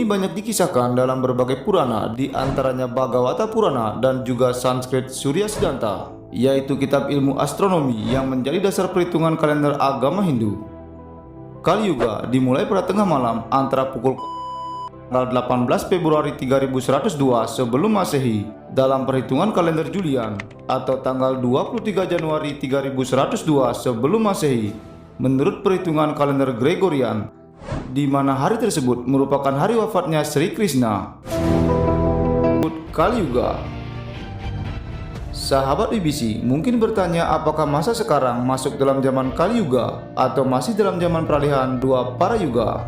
ini banyak dikisahkan dalam berbagai Purana, di antaranya Bhagavata Purana dan juga Sanskrit Surya Siddhanta, yaitu kitab ilmu astronomi yang menjadi dasar perhitungan kalender agama Hindu. Kali Yuga dimulai pada tengah malam antara pukul tanggal 18 Februari 3102 sebelum Masehi dalam perhitungan kalender Julian, atau tanggal 23 Januari 3102 sebelum Masehi menurut perhitungan kalender Gregorian, di mana hari tersebut merupakan hari wafatnya Sri Krishna. Kali Yuga. Sahabat BBC mungkin bertanya apakah masa sekarang masuk dalam zaman Kali Yuga atau masih dalam zaman peralihan dua para yuga.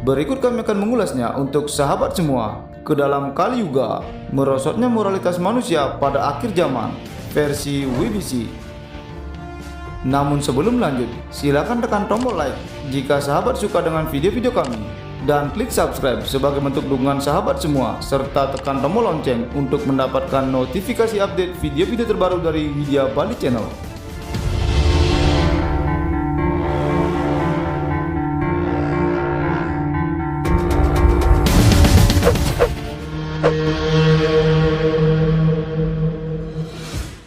Berikut kami akan mengulasnya untuk sahabat semua. Ke dalam Kali Yuga, merosotnya moralitas manusia pada akhir zaman, versi BBC. Namun sebelum lanjut, silakan tekan tombol like jika sahabat suka dengan video-video kami, dan klik subscribe sebagai bentuk dukungan sahabat semua, serta tekan tombol lonceng untuk mendapatkan notifikasi update video-video terbaru dari Widya Bali Channel.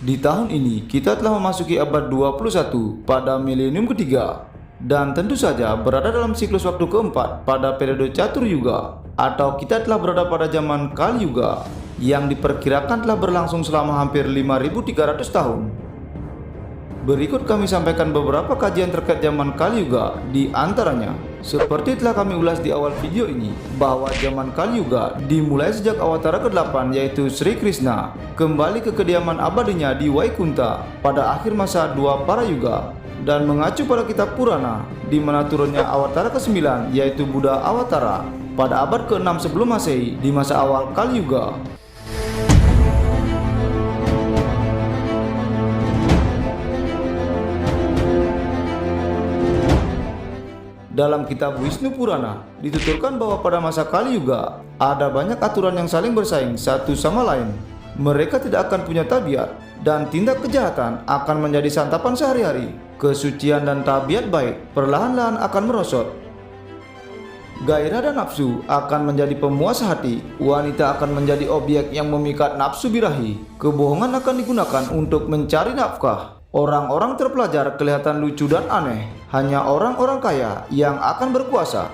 Di tahun ini, kita telah memasuki abad 21 pada milenium ketiga, dan tentu saja berada dalam siklus waktu keempat pada periode Catur Yuga, atau kita telah berada pada zaman Kali Yuga, yang diperkirakan telah berlangsung selama hampir 5.300 tahun. Berikut kami sampaikan beberapa kajian terkait zaman Kali Yuga, di antaranya, seperti telah kami ulas di awal video ini, bahwa zaman Kali Yuga dimulai sejak awatara ke-8 yaitu Sri Krishna kembali ke kediaman abadinya di Waikunta pada akhir masa dua para yuga, dan mengacu pada kitab Purana, di mana turunnya awatara ke-9 yaitu Buddha Awatara pada abad ke-6 sebelum Masehi di masa awal Kali Yuga. Dalam kitab Wisnu Purana dituturkan bahwa pada masa Kali Yuga ada banyak aturan yang saling bersaing satu sama lain. Mereka tidak akan punya tabiat, dan tindak kejahatan akan menjadi santapan sehari-hari. Kesucian dan tabiat baik perlahan-lahan akan merosot. Gairah dan nafsu akan menjadi pemuas hati. Wanita akan menjadi objek yang memikat nafsu birahi. Kebohongan akan digunakan untuk mencari nafkah. Orang-orang terpelajar kelihatan lucu dan aneh. Hanya orang-orang kaya yang akan berkuasa.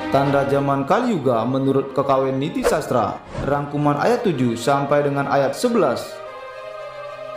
Tanda zaman Kali Yuga menurut Kekawin Niti Sastra, rangkuman ayat 7 sampai dengan ayat 11.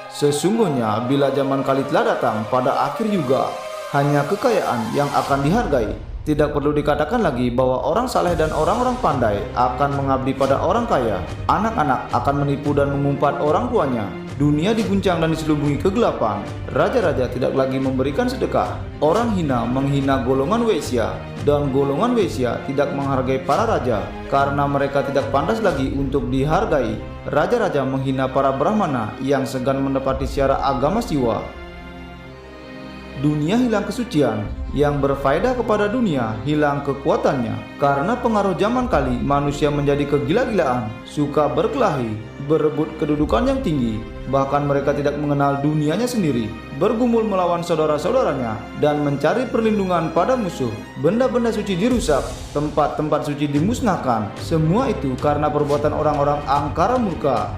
Sesungguhnya bila zaman Kali telah datang pada akhir yuga, hanya kekayaan yang akan dihargai. Tidak perlu dikatakan lagi bahwa orang saleh dan orang-orang pandai akan mengabdi pada orang kaya. Anak-anak akan menipu dan mengumpat orang tuanya. Dunia diguncang dan diselubungi kegelapan. Raja-raja tidak lagi memberikan sedekah. Orang hina menghina golongan Waisya, dan golongan Waisya tidak menghargai para raja karena mereka tidak pantas lagi untuk dihargai. Raja-raja menghina para Brahmana yang segan menepati syiar agama Siwa. Dunia hilang kesucian, yang berfaedah kepada dunia hilang kekuatannya. Karena pengaruh zaman Kali, manusia menjadi kegila-gilaan, suka berkelahi, berebut kedudukan yang tinggi. Bahkan mereka tidak mengenal dunianya sendiri, bergumul melawan saudara-saudaranya, dan mencari perlindungan pada musuh. Benda-benda suci dirusak, tempat-tempat suci dimusnahkan. Semua itu karena perbuatan orang-orang angkara murka.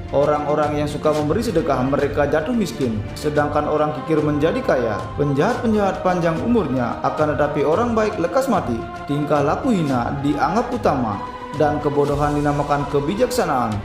Orang-orang yang suka memberi sedekah mereka jatuh miskin, sedangkan orang kikir menjadi kaya. Penjahat-penjahat panjang umurnya, akan tetapi orang baik lekas mati. Tingkah laku hina dianggap utama, dan kebodohan dinamakan kebijaksanaan.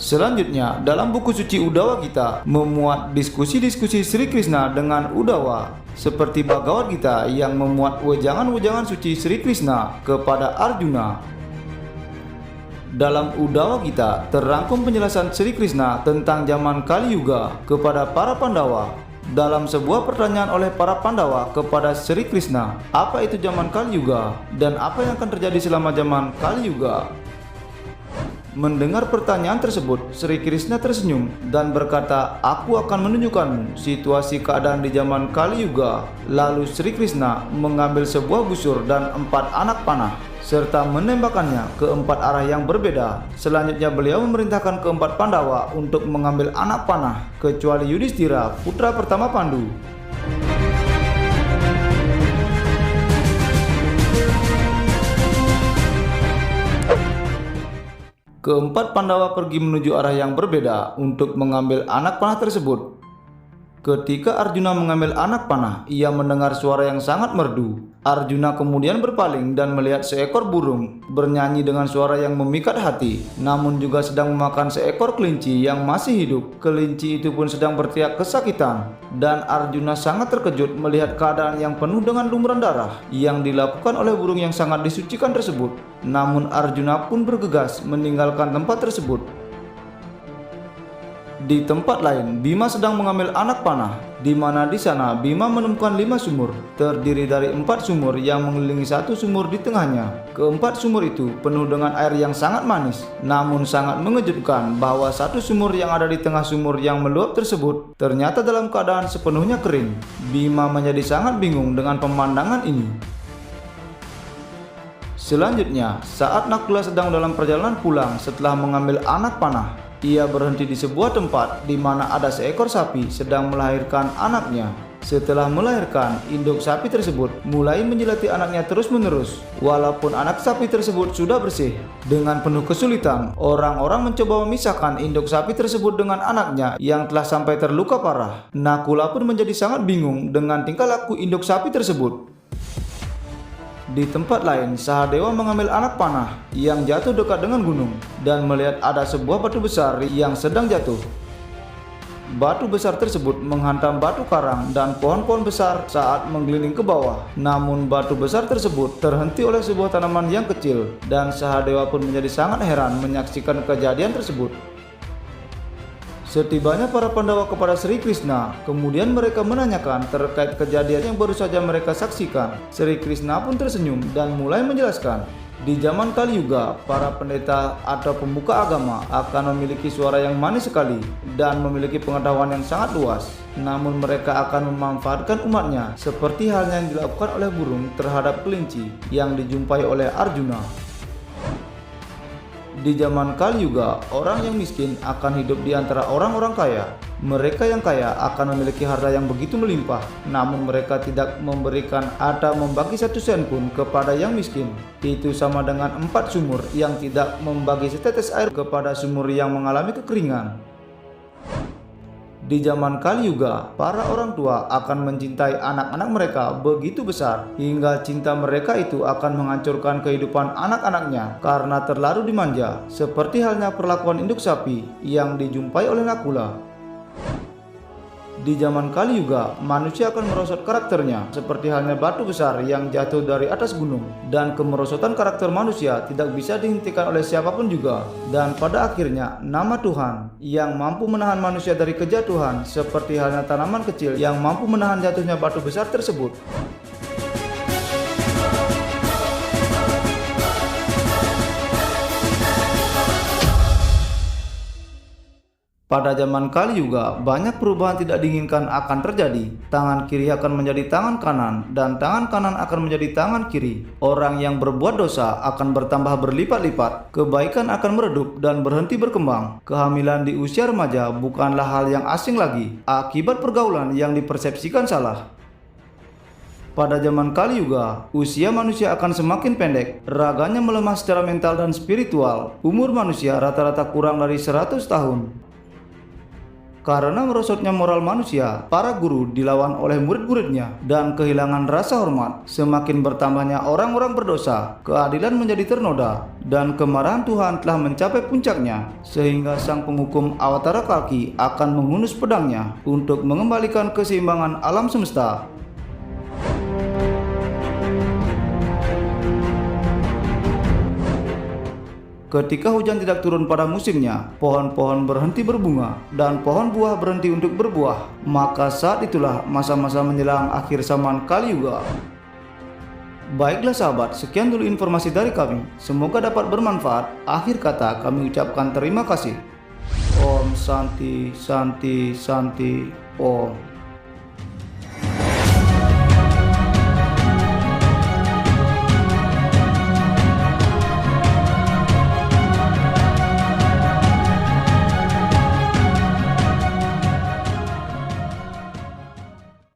Selanjutnya, dalam buku suci Uddhava Gita memuat diskusi-diskusi Sri Krishna dengan Uddhava, seperti Bhagavad Gita yang memuat wejangan-wejangan suci Sri Krishna kepada Arjuna. Dalam Uddhava Gita terangkum penjelasan Sri Krishna tentang zaman Kali Yuga kepada para Pandawa. Dalam sebuah pertanyaan oleh para Pandawa kepada Sri Krishna, apa itu zaman Kali Yuga dan apa yang akan terjadi selama zaman Kali Yuga? Mendengar pertanyaan tersebut, Sri Krishna tersenyum dan berkata, "Aku akan menunjukkanmu situasi keadaan di zaman Kali Yuga." Lalu Sri Krishna mengambil sebuah busur dan 4 anak panah serta menembakkannya ke 4 arah yang berbeda. Selanjutnya beliau memerintahkan ke-4 Pandawa untuk mengambil anak panah, kecuali Yudhishthira, putra pertama Pandu. Ke-4 Pandawa pergi menuju arah yang berbeda untuk mengambil anak panah tersebut. Ketika Arjuna mengambil anak panah, ia mendengar suara yang sangat merdu. Arjuna kemudian berpaling dan melihat seekor burung bernyanyi dengan suara yang memikat hati, namun juga sedang memakan seekor kelinci yang masih hidup. Kelinci itu pun sedang berteriak kesakitan, dan Arjuna sangat terkejut melihat keadaan yang penuh dengan lumuran darah yang dilakukan oleh burung yang sangat disucikan tersebut. Namun Arjuna pun bergegas meninggalkan tempat tersebut. Di tempat lain, Bima sedang mengambil anak panah, di mana di sana Bima menemukan 5 sumur, terdiri dari 4 sumur yang mengelilingi 1 sumur di tengahnya. Ke-4 sumur itu penuh dengan air yang sangat manis, namun sangat mengejutkan bahwa 1 sumur yang ada di tengah sumur yang meluap tersebut ternyata dalam keadaan sepenuhnya kering. Bima menjadi sangat bingung dengan pemandangan ini. Selanjutnya, saat Nakula sedang dalam perjalanan pulang setelah mengambil anak panah, ia berhenti di sebuah tempat di mana ada seekor sapi sedang melahirkan anaknya. Setelah melahirkan, induk sapi tersebut mulai menjilati anaknya terus-menerus. Walaupun anak sapi tersebut sudah bersih, dengan penuh kesulitan, orang-orang mencoba memisahkan induk sapi tersebut dengan anaknya yang telah sampai terluka parah. Nakula pun menjadi sangat bingung dengan tingkah laku induk sapi tersebut. Di tempat lain, Sahadewa mengambil anak panah yang jatuh dekat dengan gunung dan melihat ada sebuah batu besar yang sedang jatuh. Batu besar tersebut menghantam batu karang dan pohon-pohon besar saat menggelinding ke bawah. Namun batu besar tersebut terhenti oleh sebuah tanaman yang kecil, dan Sahadewa pun menjadi sangat heran menyaksikan kejadian tersebut. Setibanya para Pandawa kepada Sri Krishna, kemudian mereka menanyakan terkait kejadian yang baru saja mereka saksikan. Sri Krishna pun tersenyum dan mulai menjelaskan, di zaman Kali Yuga, para pendeta atau pembuka agama akan memiliki suara yang manis sekali dan memiliki pengetahuan yang sangat luas. Namun mereka akan memanfaatkan umatnya seperti halnya yang dilakukan oleh burung terhadap kelinci yang dijumpai oleh Arjuna. Di zaman Kali Yuga, orang yang miskin akan hidup di antara orang-orang kaya. Mereka yang kaya akan memiliki harta yang begitu melimpah, namun mereka tidak memberikan atau membagi 1 sen pun kepada yang miskin. Itu sama dengan 4 sumur yang tidak membagi setetes air kepada sumur yang mengalami kekeringan. Di zaman Kali Yuga, para orang tua akan mencintai anak-anak mereka begitu besar hingga cinta mereka itu akan menghancurkan kehidupan anak-anaknya karena terlalu dimanja, seperti halnya perlakuan induk sapi yang dijumpai oleh Nakula. Di zaman Kali Yuga, manusia akan merosot karakternya seperti halnya batu besar yang jatuh dari atas gunung, dan kemerosotan karakter manusia tidak bisa dihentikan oleh siapapun juga. Dan pada akhirnya, nama Tuhan yang mampu menahan manusia dari kejatuhan seperti halnya tanaman kecil yang mampu menahan jatuhnya batu besar tersebut. Pada zaman Kali Yuga, banyak perubahan tidak diinginkan akan terjadi. Tangan kiri akan menjadi tangan kanan, dan tangan kanan akan menjadi tangan kiri. Orang yang berbuat dosa akan bertambah berlipat-lipat. Kebaikan akan meredup dan berhenti berkembang. Kehamilan di usia remaja bukanlah hal yang asing lagi, akibat pergaulan yang dipersepsikan salah. Pada zaman Kali Yuga, usia manusia akan semakin pendek, raganya melemah secara mental dan spiritual. Umur manusia rata-rata kurang dari 100 tahun. Karena merosotnya moral manusia, para guru dilawan oleh murid-muridnya dan kehilangan rasa hormat. Semakin bertambahnya orang-orang berdosa, keadilan menjadi ternoda, dan kemarahan Tuhan telah mencapai puncaknya, sehingga sang penghukum Awatara Kalki akan menghunus pedangnya untuk mengembalikan keseimbangan alam semesta. Ketika hujan tidak turun pada musimnya, pohon-pohon berhenti berbunga dan pohon buah berhenti untuk berbuah. Maka saat itulah masa-masa menjelang akhir zaman Kali Yuga. Baiklah sahabat, sekian dulu informasi dari kami. Semoga dapat bermanfaat. Akhir kata kami ucapkan terima kasih. Om Santi Santi Santi Om.